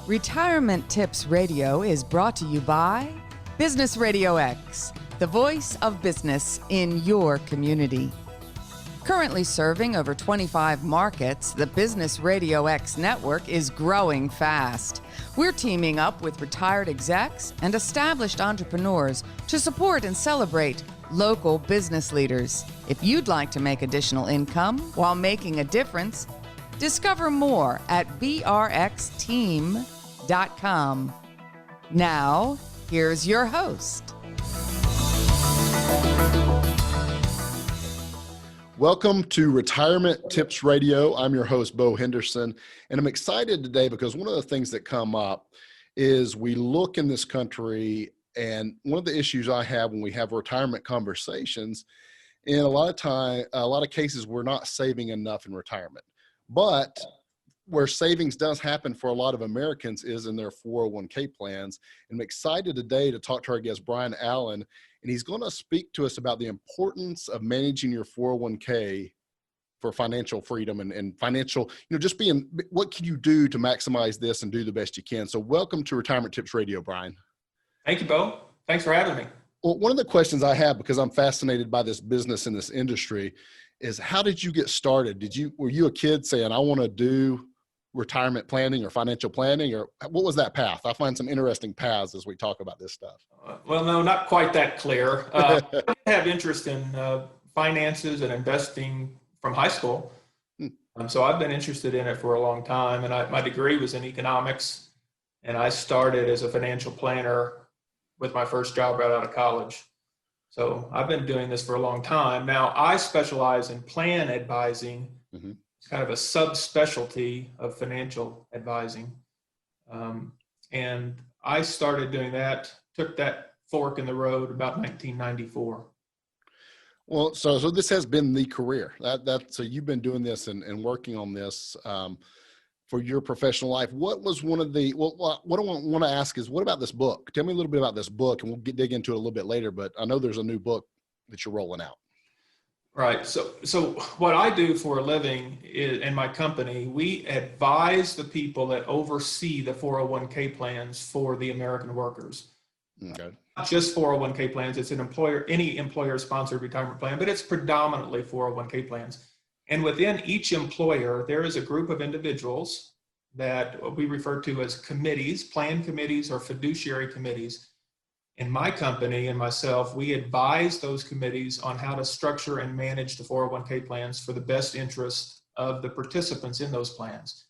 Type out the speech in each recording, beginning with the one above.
Retirement Tips Radio is brought to you by Business RadioX, the voice of business in your community. Currently serving over 25 markets, the Business RadioX network is growing fast. We're teaming up with retired execs and established entrepreneurs to support and celebrate local business leaders. If you'd like to make additional income while making a difference, discover more at brxteam.com. Now, here's your host. Welcome to Retirement Tips Radio. I'm your host, Bo Henderson, and I'm excited today because one of the things that come up is we look in this country, and one of the issues I have when we have retirement conversations, in a lot of cases, we're not saving enough in retirement. But where savings does happen for a lot of Americans is in their 401k plans. And I'm excited today to talk to our guest, Brian Allen, and he's going to speak to us about the importance of managing your 401k for financial freedom and financial, just being, what can you do to maximize this and do the best you can? So welcome to Retirement Tips Radio, Brian. Thank you, Bo. Thanks for having me. Well, one of the questions I have, because I'm fascinated by this business and this industry, is how did you get started? Were you a kid saying, I want to do retirement planning or financial planning, or what was that path? I find some interesting paths as we talk about this stuff. Well, no, not quite that clear. I have interest in finances and investing from high school. So I've been interested in it for a long time. And my degree was in economics, and I started as a financial planner with my first job right out of college. So I've been doing this for a long time. Now, I specialize in plan advising. Mm-hmm. It's kind of a subspecialty of financial advising. And I started doing that, took that fork in the road about 1994. Well, so this has been the career. So you've been doing this and working on this for your professional life. What was one of the, what I want to ask is, what about this book? Tell me a little bit about this book, and we'll dig into it a little bit later, but I know there's a new book that you're rolling out. Right. So what I do for a living in my company, we advise the people that oversee the 401k plans for the American workers. Okay. Not just 401k plans. It's any employer-sponsored retirement plan, but it's predominantly 401k plans. And within each employer, there is a group of individuals that we refer to as committees, plan committees or fiduciary committees. In my company and myself, we advise those committees on how to structure and manage the 401k plans for the best interest of the participants in those plans.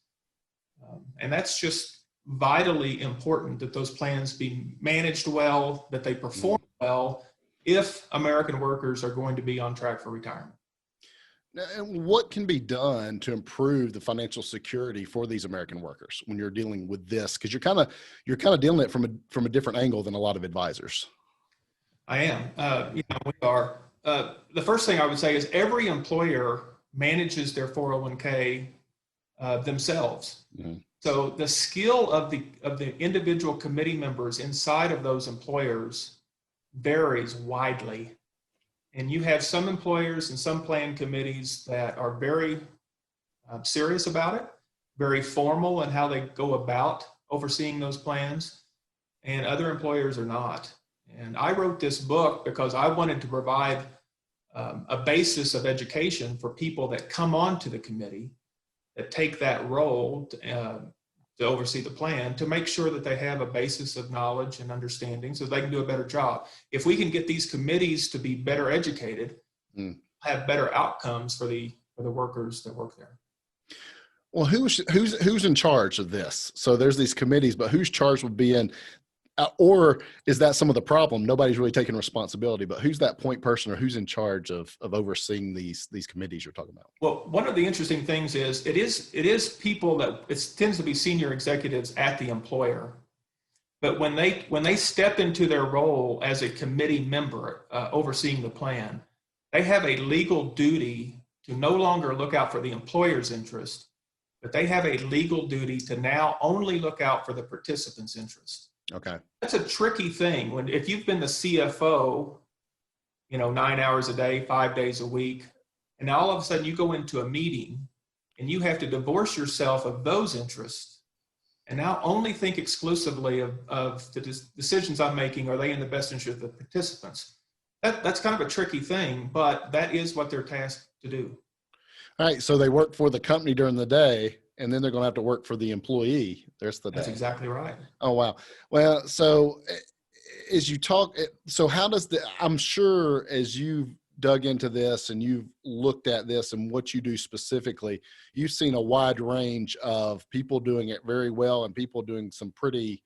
And that's just vitally important, that those plans be managed well, that they perform well, if American workers are going to be on track for retirement. And what can be done to improve the financial security for these American workers when you're dealing with this? Because you're kind of dealing it from a different angle than a lot of advisors. I am. We are. The first thing I would say is every employer manages their 401k themselves. Mm-hmm. So the skill of the individual committee members inside of those employers varies widely. And you have some employers and some plan committees that are very serious about it, very formal in how they go about overseeing those plans, and other employers are not. And I wrote this book because I wanted to provide a basis of education for people that come onto the committee, that take that role to oversee the plan, to make sure that they have a basis of knowledge and understanding so they can do a better job. If we can get these committees to be better educated, have better outcomes for the workers that work there. Well, who's in charge of this? So there's these committees, but whose charge would be in, or is that some of the problem? Nobody's really taking responsibility, but who's that point person, or who's in charge of overseeing these committees you're talking about? Well, one of the interesting things is it is people that it tends to be senior executives at the employer, but when they step into their role as a committee member overseeing the plan, they have a legal duty to no longer look out for the employer's interest, but they have a legal duty to now only look out for the participant's interest. Okay. That's a tricky thing. If you've been the CFO, 9 hours a day, 5 days a week, and now all of a sudden you go into a meeting and you have to divorce yourself of those interests and now only think exclusively of the decisions I'm making. Are they in the best interest of the participants? That's kind of a tricky thing, but that is what they're tasked to do. All right. So they work for the company during the day, and then they're going to have to work for the employee the rest of the day. That's exactly right. Oh, wow. Well, so as you talk, so how does I'm sure as you've dug into this and you've looked at this and what you do specifically, you've seen a wide range of people doing it very well and people doing some pretty,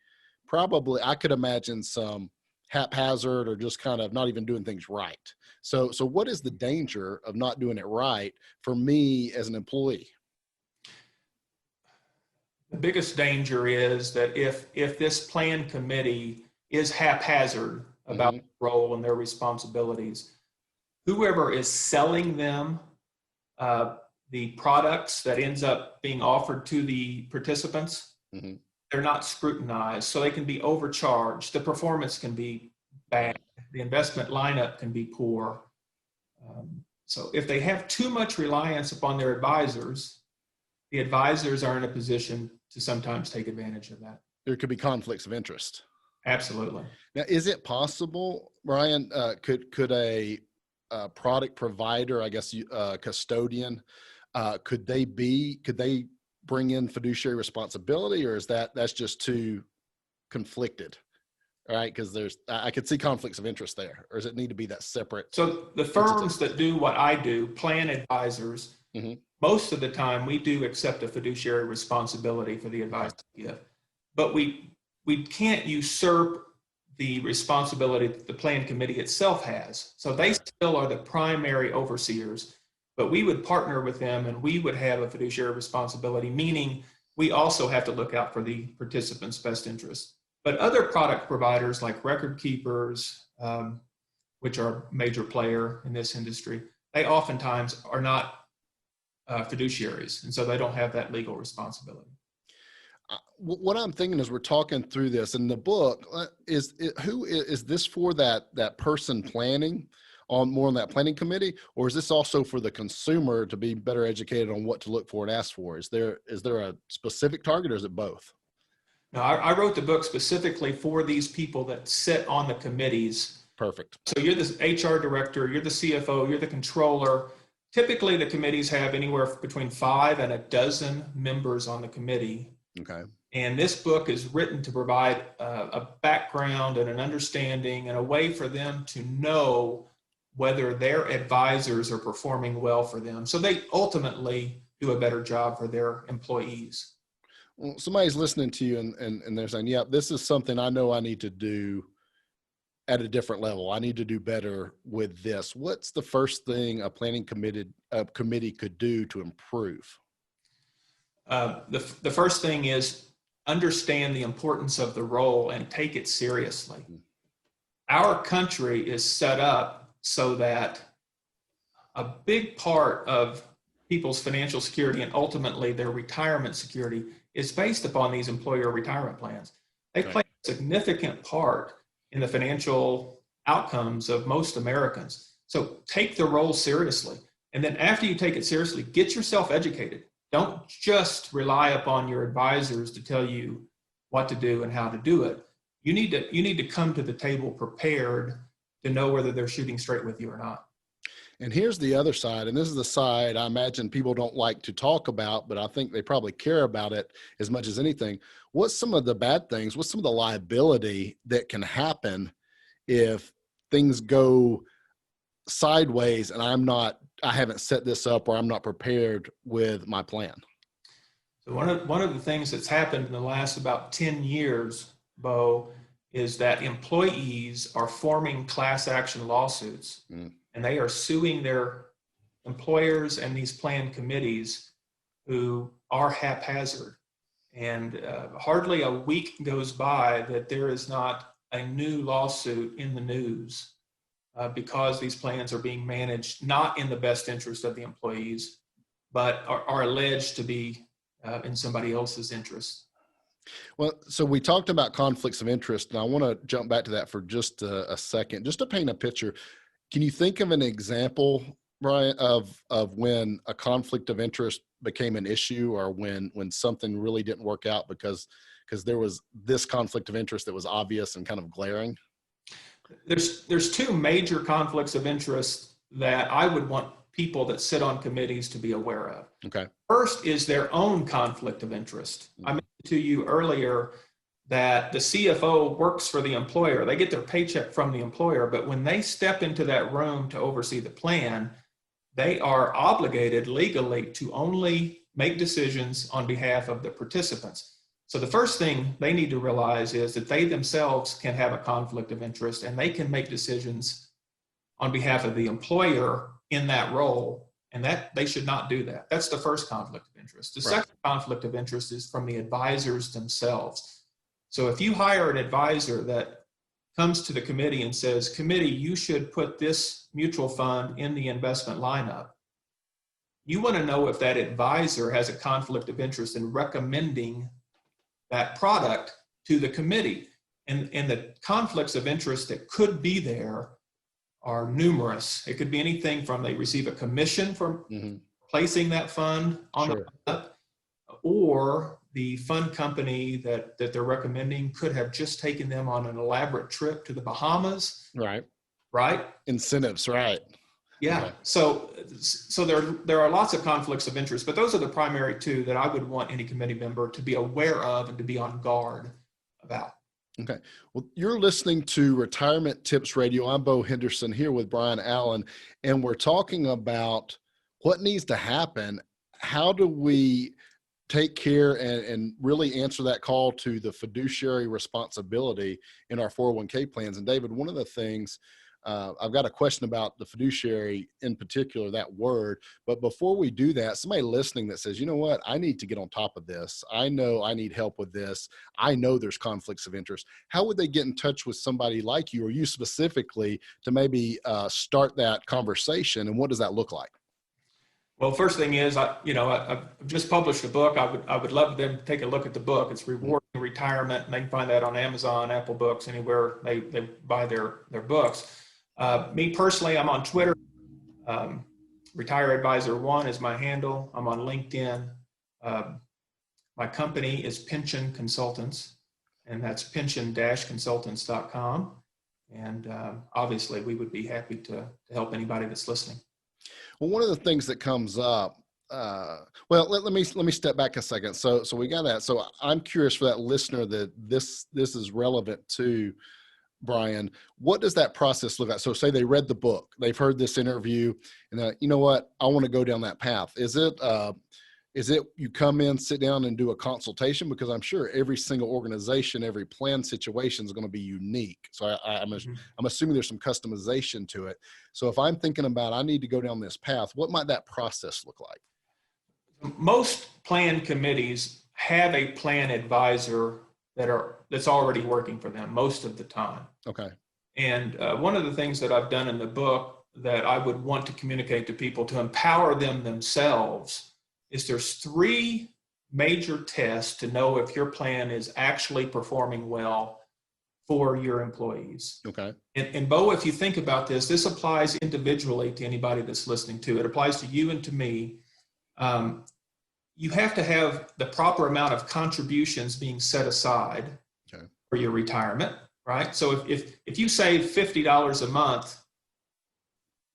probably, I could imagine some haphazard or just kind of not even doing things right. So what is the danger of not doing it right for me as an employee? The biggest danger is that if this plan committee is haphazard about their role and their responsibilities, whoever is selling them the products that ends up being offered to the participants, they're not scrutinized, so they can be overcharged. The performance can be bad. The investment lineup can be poor. So if they have too much reliance upon their advisors, the advisors are in a position to sometimes take advantage of that. There could be conflicts of interest. Absolutely. Now, is it possible, Brian, could a product provider, I guess, custodian, could they bring in fiduciary responsibility, or that's just too conflicted? All right, because I could see conflicts of interest there, or does it need to be that separate? So the firms that do what I do, plan advisors, most of the time we do accept a fiduciary responsibility for the advice we give, but we can't usurp the responsibility that the plan committee itself has. So they still are the primary overseers, but we would partner with them and we would have a fiduciary responsibility, meaning we also have to look out for the participants' best interests. But other product providers like record keepers, which are a major player in this industry, they oftentimes are not fiduciaries, and so they don't have that legal responsibility. What I'm thinking as we're talking through this in the book is this for that person planning on that planning committee, or is this also for the consumer to be better educated on what to look for and ask for? Is there a specific target, or is it both? No, I wrote the book specifically for these people that sit on the committees. Perfect. So you're the HR director, you're the CFO, you're the controller. Typically, the committees have anywhere between 5 and 12 members on the committee. Okay. And this book is written to provide a background and an understanding and a way for them to know whether their advisors are performing well for them, so they ultimately do a better job for their employees. Well, somebody's listening to you and they're saying, yeah, this is something I know I need to do at a different level. I need to do better with this. What's the first thing a planning committee could do to improve? The first thing is understand the importance of the role and take it seriously. Our country is set up so that a big part of people's financial security and ultimately their retirement security is based upon these employer retirement plans. They play a significant part in the financial outcomes of most Americans. So take the role seriously. And then after you take it seriously, get yourself educated. Don't just rely upon your advisors to tell you what to do and how to do it. You need to come to the table prepared to know whether they're shooting straight with you or not. And here's the other side, and this is the side I imagine people don't like to talk about, but I think they probably care about it as much as anything. What's some of the bad things? What's some of the liability that can happen if things go sideways and I haven't set this up, or I'm not prepared with my plan? So one of the things that's happened in the last about 10 years, Bo, is that employees are forming class action lawsuits. And they are suing their employers and these plan committees who are haphazard. And hardly a week goes by that there is not a new lawsuit in the news because these plans are being managed not in the best interest of the employees, but are alleged to be in somebody else's interest. Well, so we talked about conflicts of interest, and I want to jump back to that for just a second, just to paint a picture. Can you think of an example Brian, of when a conflict of interest became an issue, or when something really didn't work out because there was this conflict of interest that was obvious and kind of glaring? There's two major conflicts of interest that I would want people that sit on committees to be aware of. Okay. First is their own conflict of interest. I mentioned to you earlier that the CFO works for the employer. They get their paycheck from the employer, but when they step into that room to oversee the plan, they are obligated legally to only make decisions on behalf of the participants. So the first thing they need to realize is that they themselves can have a conflict of interest, and they can make decisions on behalf of the employer in that role, and that they should not do that. That's the first conflict of interest. The second conflict of interest is from the advisors themselves. So if you hire an advisor that comes to the committee and says, committee, you should put this mutual fund in the investment lineup, you want to know if that advisor has a conflict of interest in recommending that product to the committee. And the conflicts of interest that could be there are numerous. It could be anything from they receive a commission for placing that fund on the lineup, or the fund company that they're recommending could have just taken them on an elaborate trip to the Bahamas. Right. Incentives. Right. Yeah. Okay. So there are lots of conflicts of interest, but those are the primary two that I would want any committee member to be aware of and to be on guard about. Okay. Well, you're listening to Retirement Tips Radio. I'm Bo Henderson here with Brian Allen, and we're talking about what needs to happen. How do we take care and really answer that call to the fiduciary responsibility in our 401k plans? And David, one of the things, I've got a question about the fiduciary in particular, that word. But before we do that, somebody listening that says, you know what, I need to get on top of this. I know I need help with this. I know there's conflicts of interest. How would they get in touch with somebody like you, or you specifically, to maybe start that conversation? And what does that look like? Well, first thing is, I've just published a book. I would love them to take a look at the book. It's Rewarding Retirement, and they can find that on Amazon, Apple Books, anywhere they buy their books. Me personally, I'm on Twitter. Retire Advisor 1 is my handle. I'm on LinkedIn. My company is Pension Consultants, and that's pension-consultants.com. And obviously, we would be happy to help anybody that's listening. Well, one of the things that comes up, let me step back a second. So we got that. So I'm curious for that listener that this is relevant to, Brian. What does that process look like? So say they read the book, they've heard this interview, and you know what, I want to go down that path. Is it you come in, sit down, and do a consultation? Because I'm sure every single organization, every plan situation is going to be unique. So I'm assuming there's some customization to it. So if I'm thinking about, I need to go down this path, what might that process look like? Most plan committees have a plan advisor that's already working for them most of the time. Okay. And one of the things that I've done in the book that I would want to communicate to people to empower them themselves is there's 3 major tests to know if your plan is actually performing well for your employees. Okay. And Bo, if you think about this applies individually to anybody that's listening to it. It applies to you and to me. You have to have the proper amount of contributions being set aside for your retirement, right? So if you save $50 a month,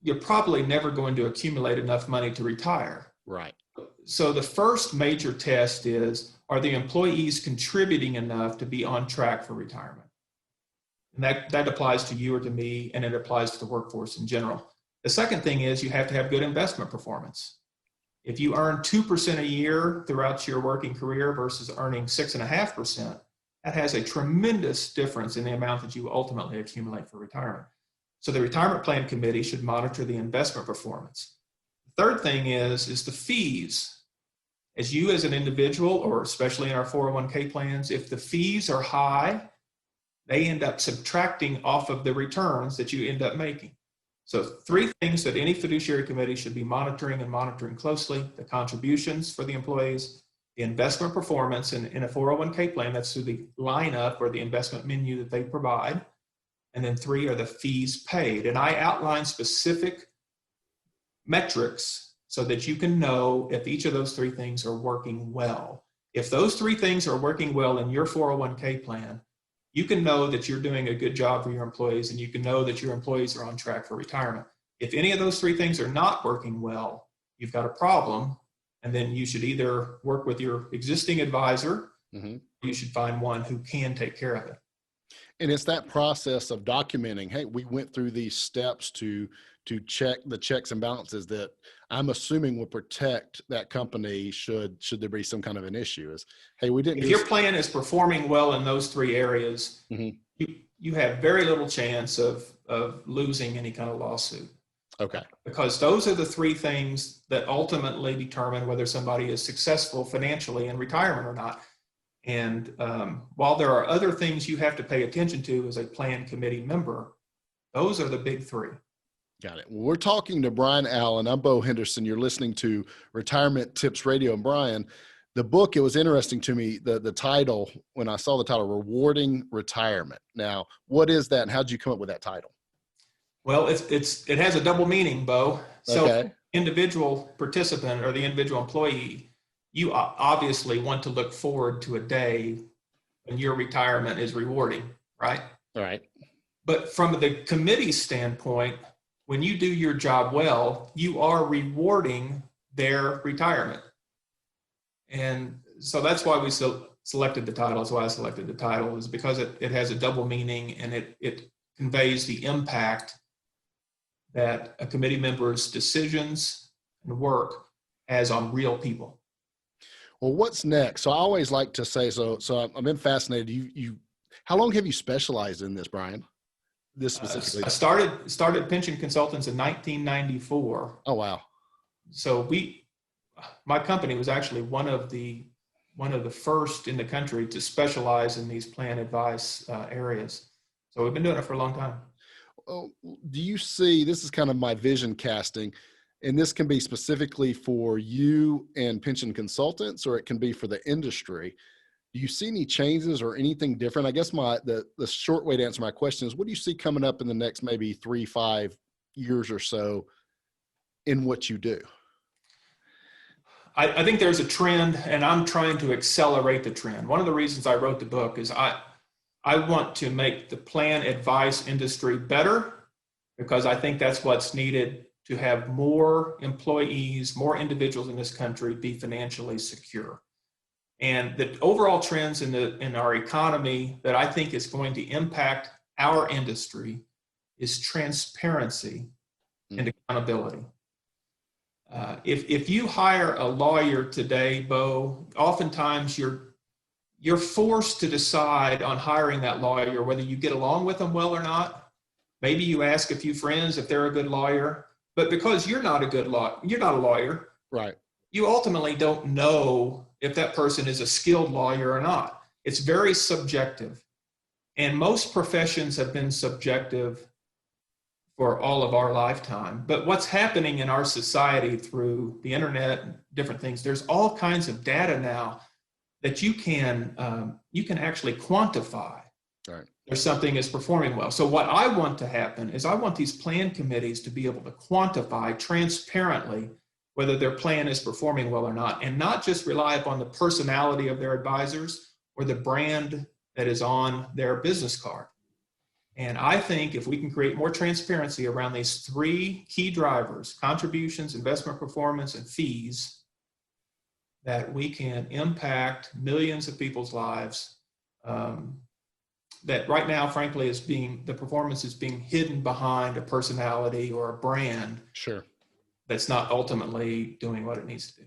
you're probably never going to accumulate enough money to retire. Right. So the first major test is, are the employees contributing enough to be on track for retirement? And that applies to you or to me, and it applies to the workforce in general. The second thing is you have to have good investment performance. If you earn 2% a year throughout your working career versus earning 6.5%, that has a tremendous difference in the amount that you ultimately accumulate for retirement. So the retirement plan committee should monitor the investment performance. The third thing is the fees. As you as an individual, or especially in our 401k plans, if the fees are high, they end up subtracting off of the returns that you end up making. So 3 things that any fiduciary committee should be monitoring closely: the contributions for the employees, the investment performance in a 401k plan, that's through the lineup or the investment menu that they provide. And then 3 are the fees paid. And I outline specific metrics so that you can know if each of those three things are working well. If those three things are working well in your 401k plan, you can know that you're doing a good job for your employees, and you can know that your employees are on track for retirement. If any of those three things are not working well, you've got a problem, and then you should either work with your existing advisor, or you should find one who can take care of it. And it's that process of documenting, hey, we went through these steps to check the checks and balances that I'm assuming will protect that company should there be some kind of an issue. Is, hey, we didn't. If your plan is performing well in those three areas, you have very little chance of losing any kind of lawsuit. Okay. Because those are the three things that ultimately determine whether somebody is successful financially in retirement or not. And while there are other things you have to pay attention to as a plan committee member, those are the big three. Got it. Well, we're talking to Brian Allen. I'm Bo Henderson. You're listening to Retirement Tips Radio. And Brian, the book, it was interesting to me, the title, when I saw the title, Rewarding Retirement. Now, what is that, and how did you come up with that title? Well, it has a double meaning, Bo. So Okay. Individual participant or the individual employee, you obviously want to look forward to a day when your retirement is rewarding, right? All right. But from the committee standpoint, when you do your job well, you are rewarding their retirement. And so that's why we selected the title. That's why I selected the title, is because it has a double meaning, and it conveys the impact that a committee member's decisions and work has on real people. Well, what's next? So I always like to say, so I've been fascinated. How long have you specialized in this, Brian? This specifically? I started pension consultants in 1994. Oh, wow. So my company was actually one of the first in the country to specialize in these plan advice areas. So we've been doing it for a long time. Oh, do you see, this is kind of my vision casting, and this can be specifically for you and pension consultants, or it can be for the industry. Do you see any changes or anything different? I guess the short way to answer my question is, what do you see coming up in the next maybe 3-5 years or so in what you do? I think there's a trend, and I'm trying to accelerate the trend. One of the reasons I wrote the book is I want to make the plan advice industry better, because I think that's what's needed to have more employees, more individuals in this country be financially secure. And the overall trends in our economy that I think is going to impact our industry is transparency and accountability. If you hire a lawyer today, Bo, oftentimes you're forced to decide on hiring that lawyer whether you get along with them well or not. Maybe you ask a few friends if they're a good lawyer, but because you're not a lawyer, right? You ultimately don't know if that person is a skilled lawyer or not. It's very subjective. And most professions have been subjective for all of our lifetime. But what's happening in our society through the internet and different things, there's all kinds of data now that you can actually quantify. Right. If something is performing well. So what I want to happen is I want these plan committees to be able to quantify transparently whether their plan is performing well or not, and not just rely upon the personality of their advisors or the brand that is on their business card. And I think if we can create more transparency around these three key drivers, contributions, investment performance, and fees, that we can impact millions of people's lives. That right now, frankly, the performance is being hidden behind a personality or a brand. Sure. That's not ultimately doing what it needs to do.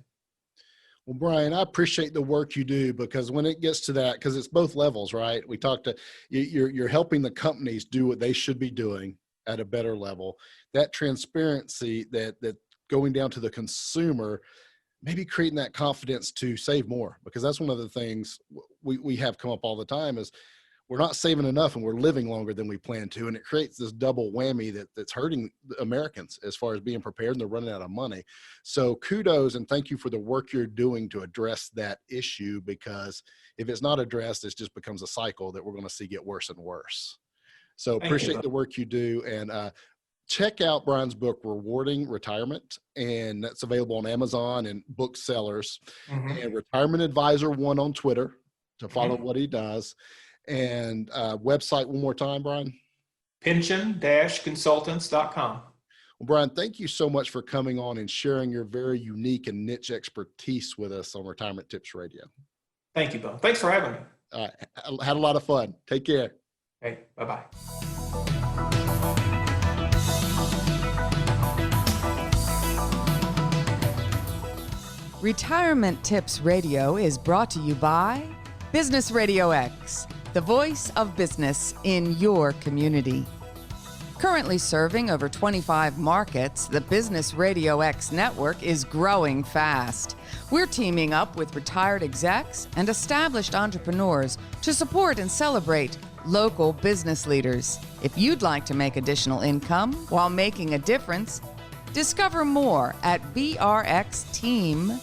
Well, Brian, I appreciate the work you do, because when it gets to that, because it's both levels, right? We talked to you're helping the companies do what they should be doing at a better level. That transparency, that going down to the consumer, maybe creating that confidence to save more, because that's one of the things we have come up all the time is we're not saving enough and we're living longer than we plan to. And it creates this double whammy that's hurting Americans as far as being prepared, and they're running out of money. So kudos and thank you for the work you're doing to address that issue, because if it's not addressed, it just becomes a cycle that we're going to see get worse and worse. So appreciate the work you do. And check out Brian's book, Rewarding Retirement, and that's available on Amazon and booksellers. And Retirement Advisor 1 on Twitter to follow what he does. And website one more time, Brian. Pension-consultants.com. Well, Brian, thank you so much for coming on and sharing your very unique and niche expertise with us on Retirement Tips Radio. Thank you, Bo. Thanks for having me. All right. I had a lot of fun. Take care. Hey, bye-bye. Retirement Tips Radio is brought to you by Business RadioX, the voice of business in your community. Currently serving over 25 markets, the Business RadioX network is growing fast. We're teaming up with retired execs and established entrepreneurs to support and celebrate local business leaders. If you'd like to make additional income while making a difference, discover more at brxteam.com.